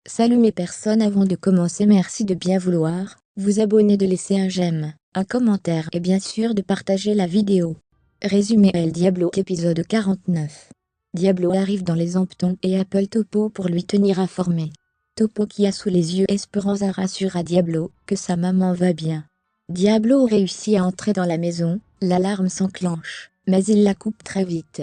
Salut mes personnes, avant de commencer, merci de bien vouloir vous abonner, de laisser un j'aime, un commentaire et bien sûr de partager la vidéo. Résumé El Diablo épisode 49. Diablo arrive dans les Hamptons et appelle Topo pour lui tenir informé. Topo, qui a sous les yeux Esperanza, rassure à Diablo que sa maman va bien. Diablo réussit à entrer dans la maison, l'alarme s'enclenche, mais il la coupe très vite.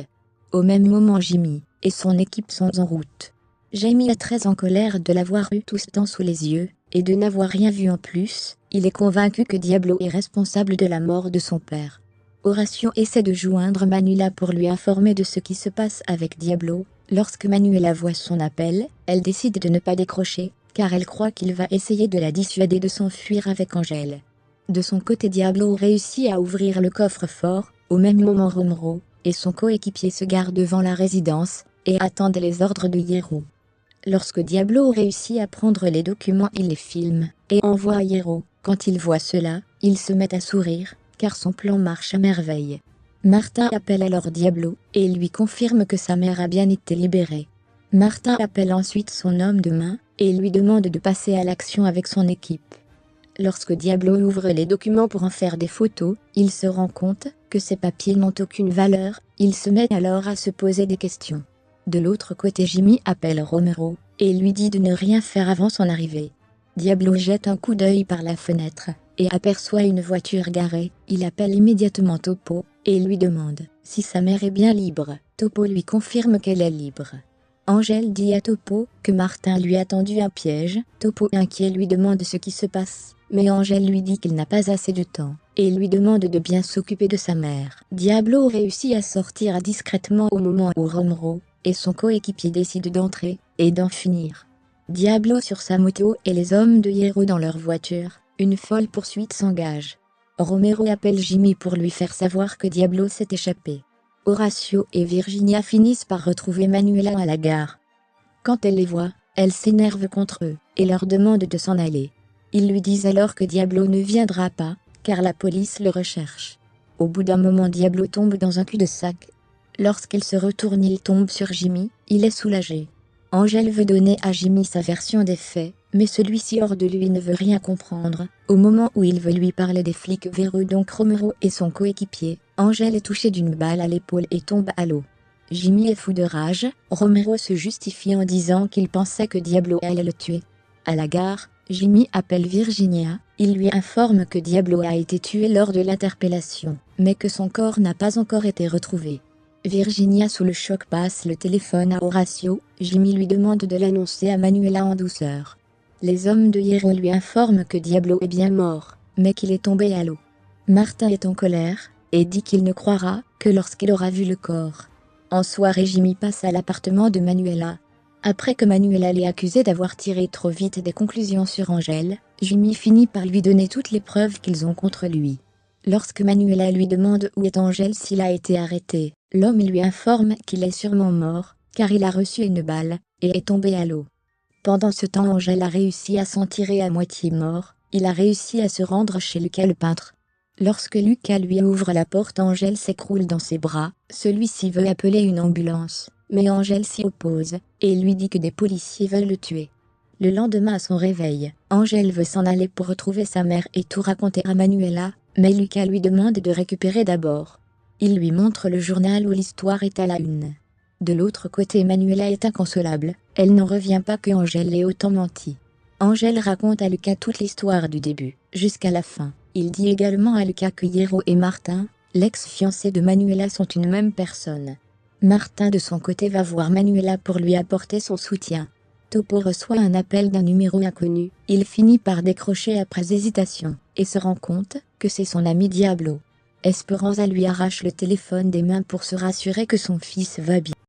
Au même moment, Jimmy et son équipe sont en route. Jamie est très en colère de l'avoir eu tout ce temps sous les yeux, et de n'avoir rien vu en plus. Il est convaincu que Diablo est responsable de la mort de son père. Horatio essaie de joindre Manuela pour lui informer de ce qui se passe avec Diablo. Lorsque Manuela voit son appel, elle décide de ne pas décrocher, car elle croit qu'il va essayer de la dissuader de s'enfuir avec Angel. De son côté, Diablo réussit à ouvrir le coffre-fort. Au même moment, Romero et son coéquipier se garent devant la résidence et attendent les ordres de Hierro. Lorsque Diablo réussit à prendre les documents, il les filme et envoie à Hierro. Quand il voit cela, il se met à sourire, car son plan marche à merveille. Martin appelle alors Diablo et lui confirme que sa mère a bien été libérée. Martin appelle ensuite son homme de main et lui demande de passer à l'action avec son équipe. Lorsque Diablo ouvre les documents pour en faire des photos, il se rend compte que ces papiers n'ont aucune valeur. Il se met alors à se poser des questions. De l'autre côté, Jimmy appelle Romero et lui dit de ne rien faire avant son arrivée. Diablo jette un coup d'œil par la fenêtre et aperçoit une voiture garée. Il appelle immédiatement Topo et lui demande si sa mère est bien libre. Topo lui confirme qu'elle est libre. Angel dit à Topo que Martin lui a tendu un piège. Topo, inquiet, lui demande ce qui se passe, mais Angel lui dit qu'il n'a pas assez de temps et lui demande de bien s'occuper de sa mère. Diablo réussit à sortir discrètement au moment où Romero et son coéquipier décident d'entrer et d'en finir. Diablo sur sa moto et les hommes de Hierro dans leur voiture. Une folle poursuite s'engage. Romero appelle Jimmy pour lui faire savoir que Diablo s'est échappé. Horatio et Virginia finissent par retrouver Manuela à la gare. Quand elle les voit, elle s'énerve contre eux et leur demande de s'en aller. Ils lui disent alors que Diablo ne viendra pas, car la police le recherche. Au bout d'un moment, Diablo tombe dans un cul-de-sac. Lorsqu'il se retourne, il tombe sur Jimmy. Il est soulagé. Angel veut donner à Jimmy sa version des faits, mais celui-ci hors de lui ne veut rien comprendre. Au moment où il veut lui parler, des flics verrouillent donc Romero et son coéquipier. Angel est touché d'une balle à l'épaule et tombe à l'eau. Jimmy est fou de rage. Romero se justifie en disant qu'il pensait que Diablo allait le tuer. À la gare, Jimmy appelle Virginia. Il lui informe que Diablo a été tué lors de l'interpellation, mais que son corps n'a pas encore été retrouvé. Virginia, sous le choc, passe le téléphone à Horatio. Jimmy lui demande de l'annoncer à Manuela en douceur. Les hommes de Hierro lui informent que Diablo est bien mort, mais qu'il est tombé à l'eau. Martin est en colère et dit qu'il ne croira que lorsqu'il aura vu le corps. En soirée, Jimmy passe à l'appartement de Manuela. Après que Manuela l'ait accusé d'avoir tiré trop vite des conclusions sur Angel, Jimmy finit par lui donner toutes les preuves qu'ils ont contre lui. Lorsque Manuela lui demande où est Angel, s'il a été arrêté, l'homme lui informe qu'il est sûrement mort, car il a reçu une balle et est tombé à l'eau. Pendant ce temps, Angel a réussi à s'en tirer à moitié mort. Il a réussi à se rendre chez Lucas le peintre. Lorsque Lucas lui ouvre la porte, Angel s'écroule dans ses bras. Celui-ci veut appeler une ambulance, mais Angel s'y oppose et lui dit que des policiers veulent le tuer. Le lendemain, à son réveil, Angel veut s'en aller pour retrouver sa mère et tout raconter à Manuela, mais Lucas lui demande de récupérer d'abord. Il lui montre le journal où l'histoire est à la une. De l'autre côté, Manuela est inconsolable. Elle n'en revient pas que Angel ait autant menti. Angel raconte à Lucas toute l'histoire du début jusqu'à la fin. Il dit également à Lucas que Hierro et Martin, l'ex-fiancé de Manuela, sont une même personne. Martin de son côté va voir Manuela pour lui apporter son soutien. Topo reçoit un appel d'un numéro inconnu. Il finit par décrocher après hésitation et se rend compte que c'est son ami Diablo. Esperanza lui arrache le téléphone des mains pour se rassurer que son fils va bien.